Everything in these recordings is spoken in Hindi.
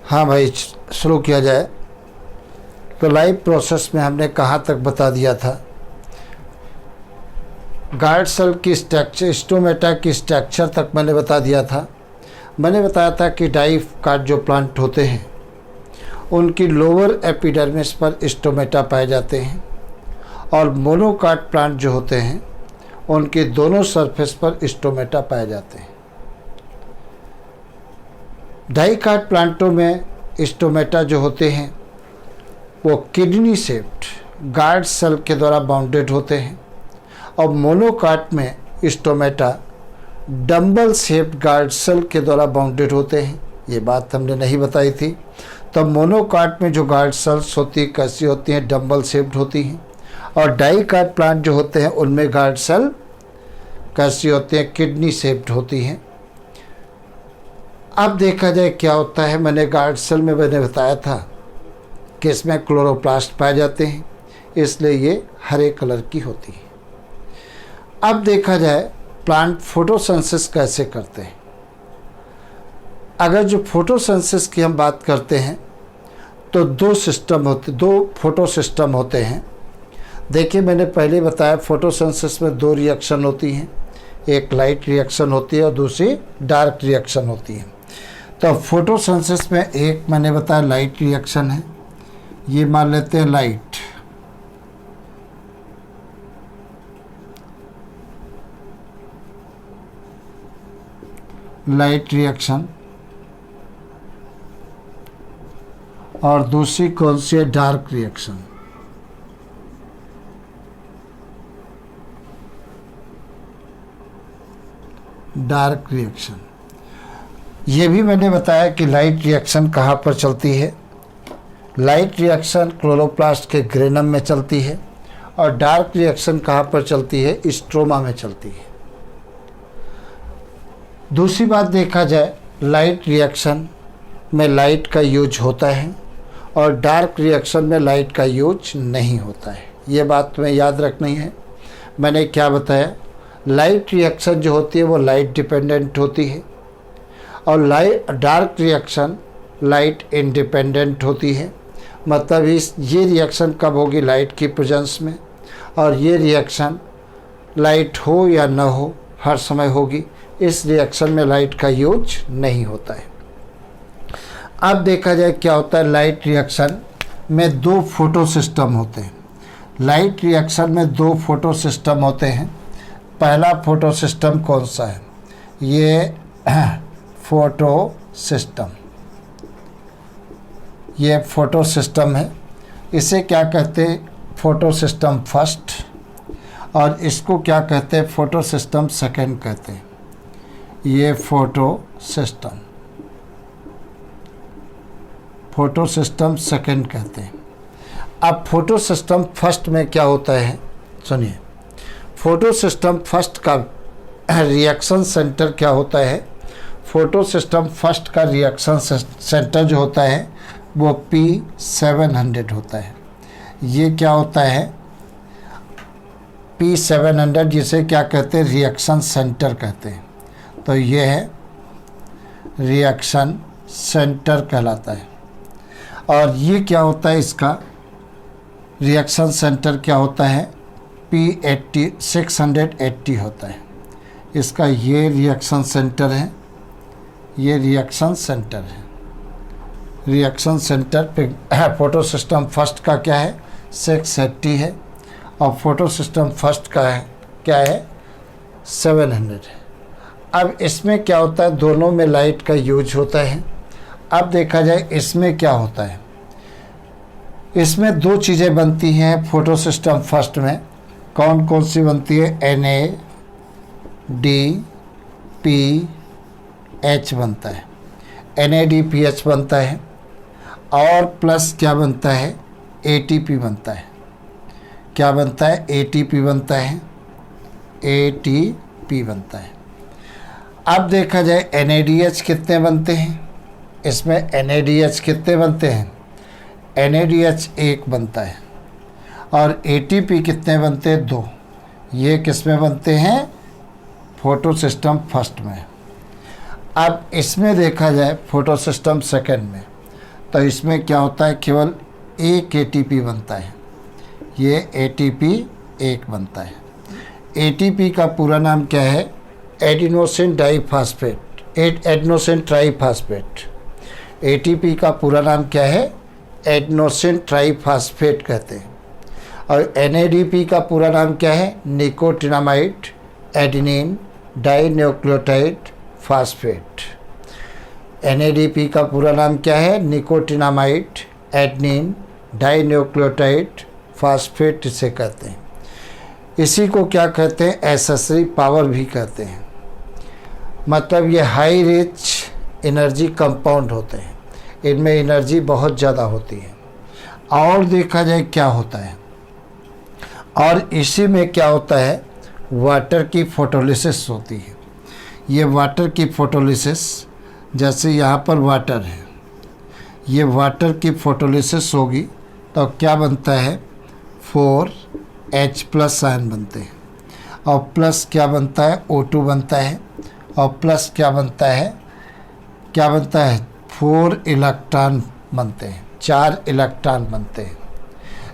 हाँ भाई, शुरू किया जाए। तो लाइव प्रोसेस में हमने कहाँ तक बता दिया था। गार्ड सेल की स्ट्रक्चर, स्टोमेटा की स्ट्रक्चर तक मैंने बता दिया था। मैंने बताया था कि डाइकाट जो प्लांट होते हैं उनकी लोअर एपिडर्मिस पर स्टोमेटा पाए जाते हैं, और मोनोकाट प्लांट जो होते हैं उनके दोनों सरफेस पर स्टोमेटा पाए जाते हैं। डाइकाट प्लांटों में स्टोमेटा जो होते हैं वो किडनी शेप्ड गार्ड सेल के द्वारा बाउंडेड होते हैं, और मोनोकाट में stomata dumbbell shaped guard cell के द्वारा बाउंडेड होते हैं। ये बात हमने नहीं बताई थी। तो मोनोकाट में जो गार्ड सेल्स होती है कैसी होती हैं, डंबल शेप्ड होती हैं, और डाइकाट प्लांट जो होते हैं उनमें गार्ड सेल कैसी होती हैं, किडनी शेप्ड होती हैं। अब देखा जाए क्या होता है। मैंने गार्ड सेल में बताया था कि इसमें क्लोरोप्लास्ट पाए जाते हैं, इसलिए ये हरे कलर की होती है। अब देखा जाए प्लांट फोटोसिंथेसिस कैसे करते हैं। अगर जो फोटोसिंथेसिस की हम बात करते हैं तो दो फोटो सिस्टम होते हैं। देखिए, मैंने पहले बताया फोटोसिंथेसिस में दो रिएक्शन होती हैं, एक लाइट रिएक्शन होती है और दूसरी डार्क रिएक्शन होती है। तो फोटोसिंथेसिस में एक मैंने बताया लाइट रिएक्शन है, ये मान लेते हैं लाइट। लाइट रिएक्शन, और दूसरी कौन सी है, डार्क रिएक्शन। डार्क रिएक्शन, ये भी मैंने बताया कि लाइट रिएक्शन कहाँ पर चलती है। लाइट रिएक्शन क्लोरोप्लास्ट के ग्रेनम में चलती है, और डार्क रिएक्शन कहाँ पर चलती है, स्ट्रोमा में चलती है। दूसरी बात देखा जाए, लाइट रिएक्शन में लाइट का यूज होता है और डार्क रिएक्शन में लाइट का यूज नहीं होता है। ये बात तुम्हें याद रखनी है। मैंने क्या बताया, लाइट रिएक्शन जो होती है वो लाइट डिपेंडेंट होती है, और डार्क रिएक्शन लाइट इंडिपेंडेंट होती है। मतलब ये रिएक्शन कब होगी, लाइट की प्रेजेंस में, और ये रिएक्शन लाइट हो या ना हो हर समय होगी। इस रिएक्शन में लाइट का यूज नहीं होता है। अब देखा जाए क्या होता है, लाइट रिएक्शन में दो फोटो सिस्टम होते हैं। लाइट रिएक्शन में दो फोटो सिस्टम होते हैं। पहला फोटो सिस्टम कौन सा है, ये फोटो सिस्टम, ये फोटो सिस्टम है। इसे क्या कहते हैं, फोटो सिस्टम फर्स्ट, और इसको क्या कहते हैं, फोटो सिस्टम सेकेंड कहते हैं। ये फोटो सिस्टम सेकेंड कहते हैं। अब फोटो सिस्टम फर्स्ट में क्या होता है, सुनिए। फोटो सिस्टम फर्स्ट का रिएक्शन सेंटर क्या होता है, फोटो सिस्टम फर्स्ट का रिएक्शन सेंटर जो होता है वो P700 होता है। ये क्या होता है, P700, जिसे क्या कहते हैं, रिएक्शन सेंटर कहते हैं। तो ये है रिएक्शन सेंटर कहलाता है। और ये क्या होता है, इसका रिएक्शन सेंटर क्या होता है, P680 होता है इसका। ये रिएक्शन सेंटर है, ये रिएक्शन सेंटर है। रिएक्शन सेंटर पे फोटो सिस्टम फर्स्ट का क्या है, 680 है, और फोटो सिस्टम फर्स्ट का है क्या है, 700 है। अब इसमें क्या होता है, दोनों में लाइट का यूज होता है। अब देखा जाए इसमें क्या होता है, इसमें दो चीज़ें बनती हैं फोटो सिस्टम फर्स्ट में। कौन कौन सी बनती है, NADPH बनता है, NADPH बनता है, और प्लस क्या बनता है, ATP बनता है। क्या बनता है, ATP बनता है, ATP बनता है। अब देखा जाए NADH कितने बनते हैं, इसमें NADH कितने बनते हैं, NADH 1 बनता है, और ATP कितने बनते हैं, 2। ये किस में बनते हैं, फोटो सिस्टम फर्स्ट में। अब इसमें देखा जाए फोटो सिस्टम सेकेंड में, तो इसमें क्या होता है, केवल एक एटीपी बनता है, ये एटीपी एक बनता है। एटीपी का पूरा नाम क्या है, adenosine diphosphate, adenosine triphosphate. ATP का पूरा नाम क्या है, एडिनोसिन ट्राइफॉस्फेट कहते हैं। और एनएडीपी का पूरा नाम क्या है, nicotinamide adenine dinucleotide phosphate. NADP का पूरा नाम क्या है, निकोटिनामाइड एडिनिन डाइन्यूक्लियोटाइड फास्फेट इसे कहते हैं। इसी को क्या कहते हैं, एसेसरी पावर भी कहते हैं। मतलब ये हाई रिच एनर्जी कंपाउंड होते हैं, इनमें एनर्जी बहुत ज़्यादा होती है। और देखा जाए क्या होता है, और इसी में क्या होता है, वाटर की फोटोलिसिस होती है। ये वाटर की फोटोलिसिस, जैसे यहाँ पर वाटर है, ये वाटर की फोटोलिसिस होगी तो क्या बनता है, 4H+ आयन बनते हैं। और प्लस क्या बनता है, O2 बनता है। और प्लस क्या बनता है, 4 इलेक्ट्रॉन बनते हैं, 4 इलेक्ट्रॉन बनते हैं।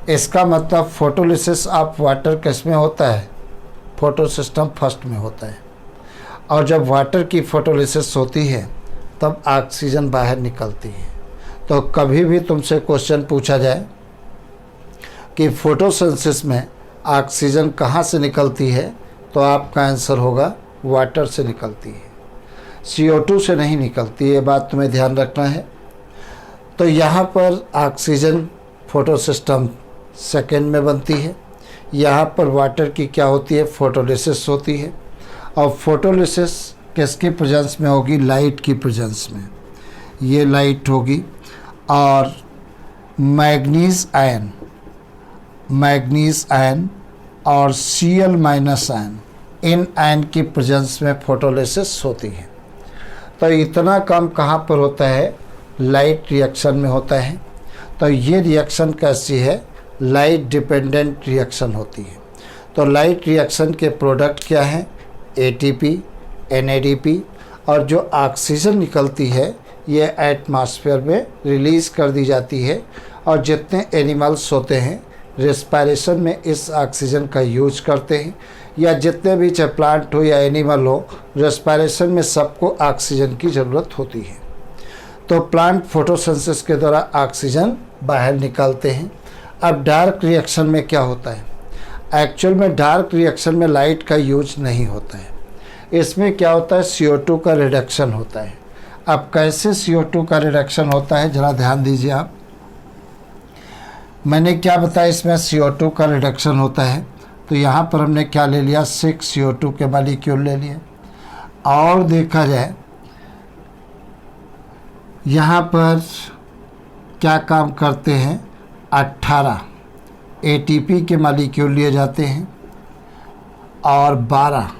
इसका मतलब फोटोलिसिस ऑफ वाटर किस में होता है, फोटो सिस्टम फर्स्ट में होता है। और जब वाटर की फोटोलिसिस होती है तब ऑक्सीजन बाहर निकलती है। तो कभी भी तुमसे क्वेश्चन पूछा जाए कि फोटोसिंथेसिस में ऑक्सीजन कहाँ से निकलती है, तो आपका आंसर होगा वाटर से निकलती है, CO2 से नहीं निकलती। ये बात तुम्हें ध्यान रखना है। तो यहाँ पर ऑक्सीजन फोटो सिस्टम सेकेंड में बनती है, यहाँ पर वाटर की क्या होती है, फोटोलिसिस होती है। और फोटोलिसिस किसके प्रेजेंस में होगी, लाइट की प्रेजेंस में, ये लाइट होगी। और मैग्नीज आयन और Cl- आयन, इन आयन की प्रेजेंस में फोटोलिसिस होती है। तो इतना कम कहाँ पर होता है, लाइट रिएक्शन में होता है। तो ये रिएक्शन कैसी है, लाइट डिपेंडेंट रिएक्शन होती है। तो लाइट रिएक्शन के प्रोडक्ट क्या हैं, एटीपी, एनएडीपी। और जो ऑक्सीजन निकलती है ये एटमॉस्फेयर में रिलीज़ कर दी जाती है। और जितने एनिमल्स होते हैं रेस्पिरेशन में इस ऑक्सीजन का यूज करते हैं, या जितने भी चाहे प्लांट हो या एनिमल हो, रेस्पिरेशन में सबको ऑक्सीजन की ज़रूरत होती है। तो प्लांट फोटोसिंथेसिस के द्वारा ऑक्सीजन बाहर निकालते हैं। अब डार्क रिएक्शन में क्या होता है, एक्चुअल में डार्क रिएक्शन में लाइट का यूज नहीं होता है। इसमें क्या होता है, CO2 का रिडक्शन होता है। अब कैसे CO2 का रिडक्शन होता है, ज़रा ध्यान दीजिए आप। मैंने क्या बताया, इसमें CO2 का रिडक्शन होता है। तो यहाँ पर हमने क्या ले लिया, 6 CO2 के मॉलिक्यूल ले लिए। और देखा जाए यहाँ पर क्या काम करते हैं, 18 ATP के मॉलिक्यूल लिए जाते हैं और 12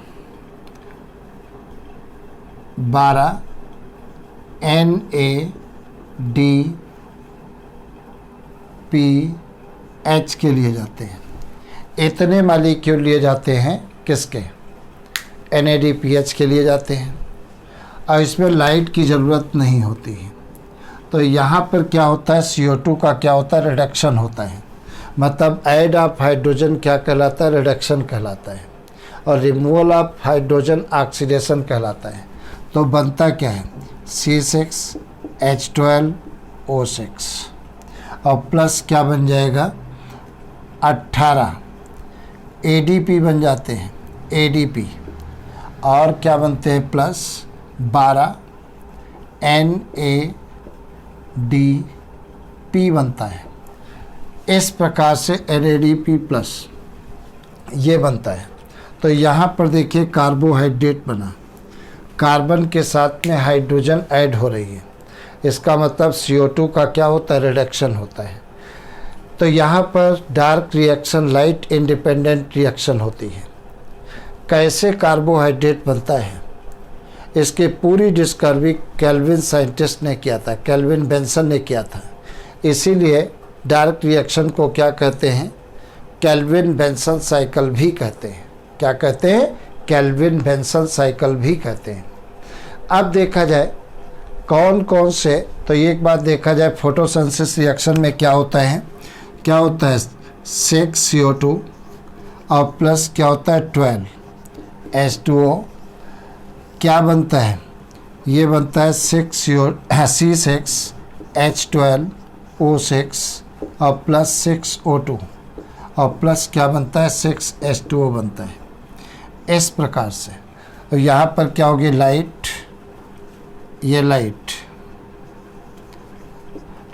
NADPH के लिए जाते हैं। इतने मॉलिक्यूल लिए जाते हैं किसके, NADPH के लिए जाते हैं। और इसमें लाइट की ज़रूरत नहीं होती है। तो यहाँ पर क्या होता है, CO2 का क्या होता है, रिडक्शन होता है। मतलब ऐड ऑफ हाइड्रोजन क्या कहलाता है, रिडक्शन कहलाता है। और रिमूवल ऑफ हाइड्रोजन ऑक्सीडेशन कहलाता है। तो बनता क्या है, C6H12O6 और प्लस क्या बन जाएगा, 18 ADP बन जाते हैं, ADP। और क्या बनते हैं, प्लस 12 NADP बनता है। इस प्रकार से NADP प्लस ये बनता है। तो यहाँ पर देखिए कार्बोहाइड्रेट बना, कार्बन के साथ में हाइड्रोजन ऐड हो रही है। इसका मतलब CO2 का क्या होता है, रिडक्शन होता है। तो यहाँ पर dark reaction light independent reaction होती है। कैसे कार्बोहाइड्रेट बनता है, इसकी पूरी डिस्कवरी केल्विन साइंटिस्ट ने किया था, केल्विन बेंसन ने किया था। इसीलिए डार्क रिएक्शन को क्या कहते हैं, केल्विन बेंसन साइकिल भी कहते हैं। क्या कहते हैं, केल्विन बेंसन साइकिल भी कहते हैं। अब देखा जाए कौन कौन से, तो एक बात देखा जाए फोटोसिंथेसिस रिएक्शन में क्या होता है, 6CO2 और प्लस क्या होता है 12 H2O, क्या बनता है, ये बनता है C6H12O6 और प्लस 6O2 और प्लस क्या बनता है 6H2O बनता है। इस प्रकार से तो यहाँ पर क्या होगी लाइट, ये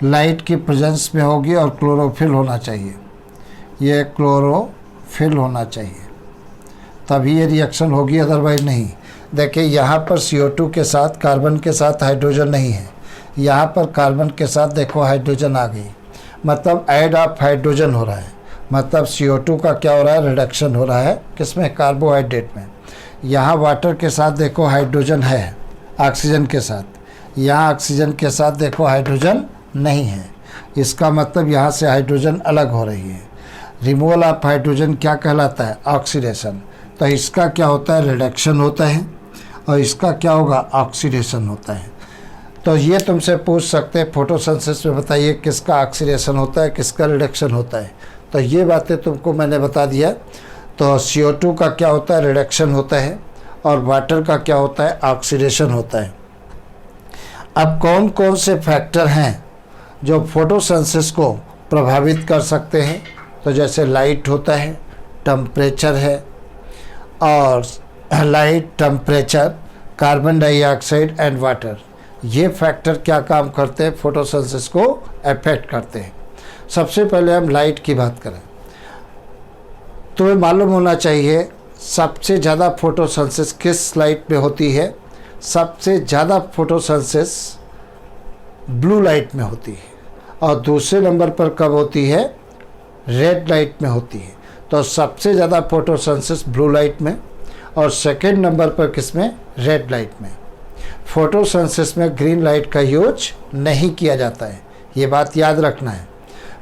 लाइट की प्रेजेंस में होगी और क्लोरोफिल होना चाहिए, ये क्लोरोफिल होना चाहिए, तभी ये रिएक्शन होगी, अदरवाइज नहीं। देखिए यहाँ पर CO2 के साथ कार्बन के साथ हाइड्रोजन नहीं है, यहाँ पर कार्बन के साथ देखो हाइड्रोजन आ गई, मतलब ऐड ऑफ हाइड्रोजन हो रहा है, मतलब CO2 का क्या हो रहा है, रिडक्शन हो रहा है किसमें, कार्बोहाइड्रेट में। यहाँ वाटर के साथ देखो हाइड्रोजन है ऑक्सीजन के साथ, यहाँ ऑक्सीजन के साथ देखो हाइड्रोजन नहीं है, इसका मतलब यहाँ से हाइड्रोजन अलग हो रही है। रिमूवल ऑफ हाइड्रोजन क्या कहलाता है, ऑक्सीडेशन। तो इसका क्या होता है, रिडक्शन होता है, और इसका क्या होगा, ऑक्सीडेशन होता है। तो ये तुमसे पूछ सकते हैं फोटोसिंथेसिस में बताइए किसका ऑक्सीडेशन होता है, किसका रिडक्शन होता है। तो ये बातें तुमको मैंने बता दिया। तो CO2 का क्या होता है, रिडक्शन होता है, और वाटर का क्या होता है, ऑक्सीडेशन होता है। अब कौन कौन से फैक्टर हैं जो फोटोसिंथेसिस को प्रभावित कर सकते हैं, तो जैसे लाइट होता है, टेम्परेचर है, और light, temperature, carbon dioxide and water, ये फैक्टर क्या काम करते हैं, फोटोसिंथेसिस को अफेक्ट करते हैं। सबसे पहले हम लाइट की बात करें तो मालूम होना चाहिए सबसे ज़्यादा फोटोसिंथेसिस किस लाइट में होती है। सबसे ज़्यादा फोटोसिंथेसिस ब्लू लाइट में होती है, और दूसरे नंबर पर कब होती है, रेड लाइट में होती है। तो सबसे ज़्यादा फोटोसिंथेसिस ब्लू लाइट में, और सेकंड नंबर पर किस में, रेड लाइट में। फोटोसिंथेसिस में ग्रीन लाइट का यूज नहीं किया जाता है, ये बात याद रखना है।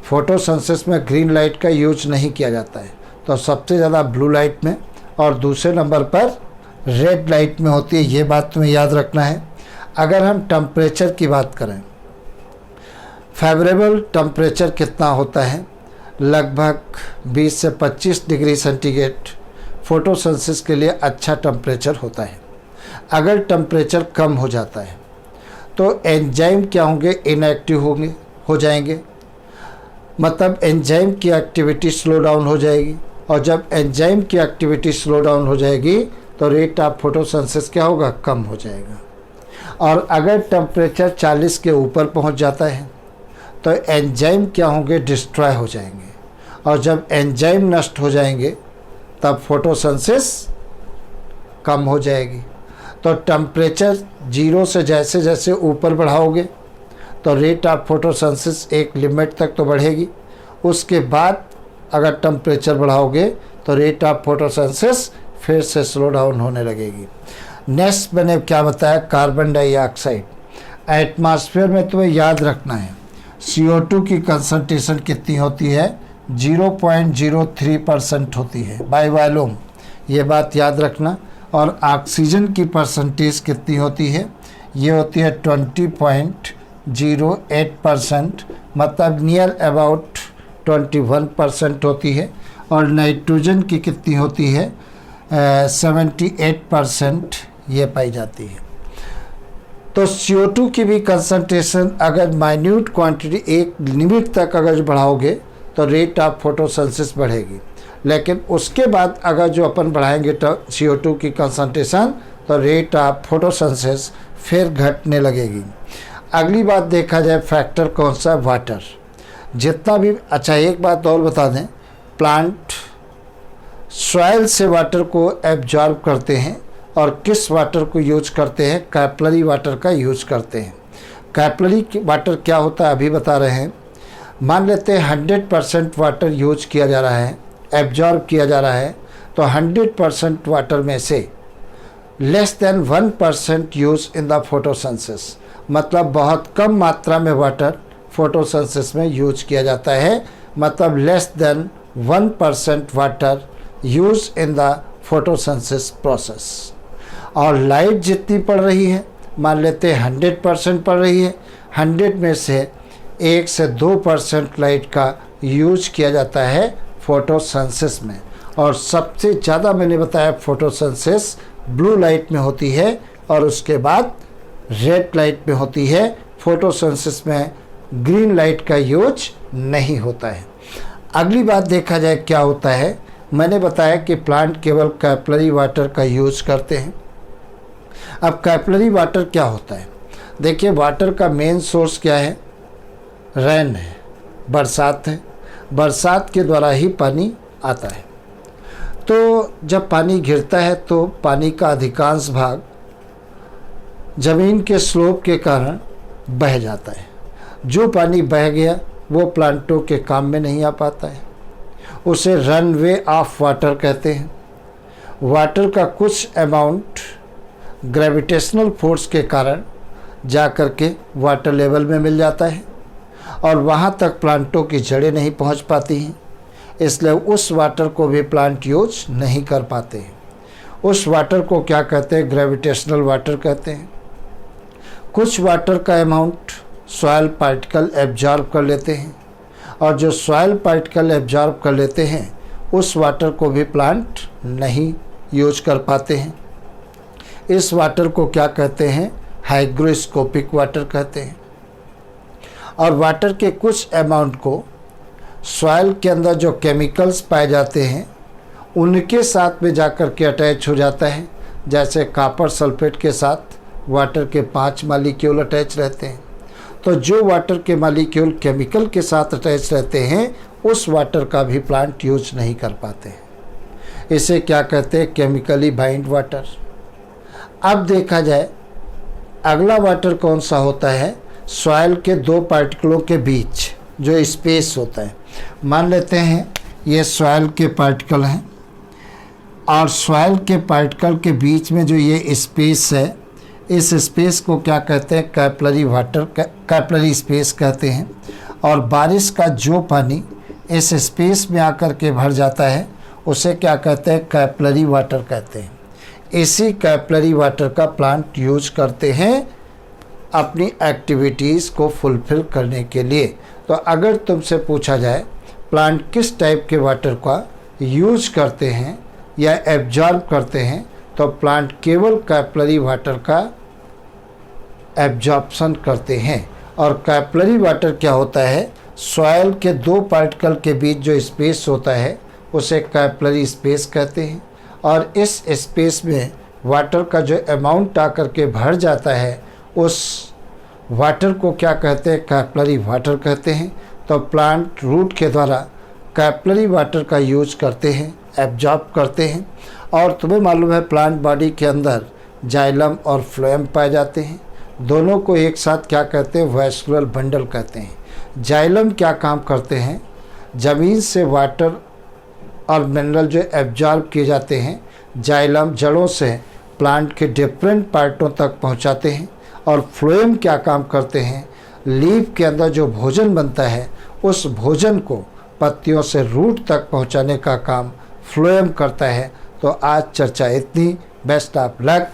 फोटोसिंथेसिस में ग्रीन लाइट का यूज नहीं किया जाता है, तो सबसे ज़्यादा ब्लू लाइट में और दूसरे नंबर पर रेड लाइट में होती है, ये बात तुम्हें याद रखना है। अगर हम टेम्परेचर की बात करें, फेवरेबल टेम्परेचर कितना होता है, लगभग 20 से 25 डिग्री सेंटीग्रेड फोटोसिंथेसिस के लिए अच्छा टेम्परेचर होता है। अगर टेम्परेचर कम हो जाता है तो एंजाइम क्या होंगे, इनएक्टिव होंगे, हो जाएंगे, मतलब एंजाइम की एक्टिविटी स्लो डाउन हो जाएगी, और जब एंजाइम की एक्टिविटी स्लो डाउन हो जाएगी तो रेट ऑफ फोटोसिंथेसिस क्या होगा, कम हो जाएगा। और अगर टेम्परेचर 40 के ऊपर पहुंच जाता है तो एंजाइम क्या होंगे, डिस्ट्रॉय हो जाएंगे, और जब एंजाइम नष्ट हो जाएंगे तब फोटोसिंथेसिस कम हो जाएगी। तो टेम्परेचर 0 से जैसे जैसे ऊपर बढ़ाओगे तो रेट ऑफ फोटोसिंथेसिस एक लिमिट तक तो बढ़ेगी, उसके बाद अगर टेम्परेचर बढ़ाओगे तो रेट ऑफ फोटोसिंथेसिस फिर से स्लो डाउन होने लगेगी। नेक्स्ट मैंने क्या बताया, कार्बन डाइऑक्साइड। एटमॉस्फेयर में तुम्हें याद रखना है CO2 की कंसंट्रेशन कितनी होती है, 0.03% होती है बाय वॉल्यूम, ये बात याद रखना। और ऑक्सीजन की परसेंटेज कितनी होती है, ये होती है 20.08%, मतलब नियर अबाउट 21% होती है। और नाइट्रोजन की कितनी होती है, 78% ये पाई जाती है। तो CO2 की भी कंसंट्रेशन अगर माइन्यूट क्वांटिटी एक लिमिट तक अगर बढ़ाओगे तो रेट ऑफ फोटोसिंथेसिस बढ़ेगी, लेकिन उसके बाद अगर जो अपन बढ़ाएंगे तो CO2 की कंसंट्रेशन तो रेट ऑफ फोटोसिंथेसिस फिर घटने लगेगी। अगली बात देखा जाए फैक्टर कौन सा, वाटर। जितना भी, अच्छा एक बात और बता दें, प्लांट सॉइल से वाटर को एब्जॉर्ब करते हैं, और किस वाटर को यूज करते हैं, कैपिलरी वाटर का यूज करते हैं। कैपिलरी वाटर क्या होता है अभी बता रहे हैं। मान लेते हैं 100% वाटर यूज किया जा रहा है, एब्जॉर्ब किया जा रहा है, तो 100% वाटर में से less than 1% use in the photosynthesis, मतलब बहुत कम मात्रा में वाटर फोटोसिंथेसिस में यूज किया जाता है, मतलब less than 1% water use in the photosynthesis process. और लाइट जितनी पड़ रही है मान लेते हैं 100% पड़ रही है, 100 में से 1 से 2% लाइट का यूज किया जाता है फोटोसिंथेसिस में। और सबसे ज़्यादा मैंने बताया फोटोसिंथेसिस ब्लू लाइट में होती है और उसके बाद रेड लाइट में होती है। फोटोसिंथेसिस में ग्रीन लाइट का यूज नहीं होता है। अगली बात देखा जाए क्या होता है, मैंने बताया कि प्लांट केवल कैपिलरी वाटर का यूज करते हैं। अब कैपिलरी वाटर क्या होता है? देखिए, वाटर का मेन सोर्स क्या है? रेन है, बरसात है। बरसात के द्वारा ही पानी आता है। तो जब पानी गिरता है तो पानी का अधिकांश भाग ज़मीन के स्लोप के कारण बह जाता है। जो पानी बह गया वो प्लांटों के काम में नहीं आ पाता है, उसे रनवे ऑफ वाटर कहते हैं। वाटर का कुछ अमाउंट ग्रेविटेशनल फोर्स के कारण जा कर के वाटर लेवल में मिल जाता है और वहाँ तक प्लांटों की जड़ें नहीं पहुँच पाती हैं, इसलिए उस वाटर को भी प्लांट यूज नहीं कर पाते हैं। उस वाटर को क्या कहते हैं? ग्रेविटेशनल वाटर कहते हैं। कुछ वाटर का अमाउंट सॉइल पार्टिकल एब्जॉर्ब कर लेते हैं और जो सॉइल पार्टिकल एब्जॉर्ब कर लेते हैं उस वाटर को भी प्लांट नहीं यूज कर पाते हैं। इस वाटर को क्या कहते हैं? हाइग्रोस्कोपिक वाटर कहते हैं। और वाटर के कुछ अमाउंट को सॉइल के अंदर जो केमिकल्स पाए जाते हैं उनके साथ में जाकर के अटैच हो जाता है। जैसे कॉपर सल्फेट के साथ वाटर के 5 मॉलिक्यूल अटैच रहते हैं। तो जो वाटर के मॉलिक्यूल केमिकल के साथ अटैच रहते हैं उस वाटर का भी प्लांट यूज नहीं कर पाते हैं। इसे क्या कहते हैं? Chemically bind water. अब देखा जाए अगला वाटर कौन सा होता है? सॉइल के 2 पार्टिकलों के बीच जो स्पेस होता है। मान लेते हैं ये सॉइल के पार्टिकल हैं और सॉइल के पार्टिकल के बीच में जो ये स्पेस है, इस स्पेस को क्या कहते हैं? कैपिलरी वाटर, कैपिलरी स्पेस कहते हैं। और बारिश का जो पानी इस स्पेस में आकर के भर जाता है उसे क्या कहते हैं? कैपिलरी वाटर कहते हैं। इसी कैपिलरी वाटर का प्लांट यूज करते हैं अपनी एक्टिविटीज़ को फुलफिल करने के लिए। तो अगर तुमसे पूछा जाए प्लांट किस टाइप के वाटर का यूज करते हैं या एब्जॉर्ब करते हैं, तो प्लांट केवल कैपिलरी वाटर का एब्जॉर्प्शन करते हैं। और कैपिलरी वाटर क्या होता है? सॉइल के 2 पार्टिकल के बीच जो स्पेस होता है उसे कैपिलरी स्पेस कहते हैं। और इस स्पेस में वाटर का जो अमाउंट आकर के भर जाता है उस वाटर को क्या कहते हैं? कैपिलरी वाटर कहते हैं। तो प्लांट रूट के द्वारा कैपिलरी वाटर का यूज करते हैं, एब्जॉर्ब करते हैं। और तुम्हें मालूम है प्लांट बॉडी के अंदर जाइलम और फ्लोएम पाए जाते हैं। दोनों को एक साथ क्या कहते हैं? वैस्कुलर बंडल कहते हैं। जाइलम क्या काम करते हैं? ज़मीन से वाटर और मिनरल जो एब्जॉर्ब किए जाते हैं जाइलम जड़ों से प्लांट के डिफरेंट पार्टों तक पहुंचाते हैं। और फ्लोएम क्या काम करते हैं? लीफ के अंदर जो भोजन बनता है उस भोजन को पत्तियों से रूट तक पहुंचाने का काम फ्लोएम करता है। तो आज चर्चा इतनी। Best of luck.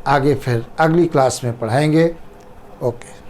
आगे फिर अगली क्लास में पढ़ाएंगे। ओके।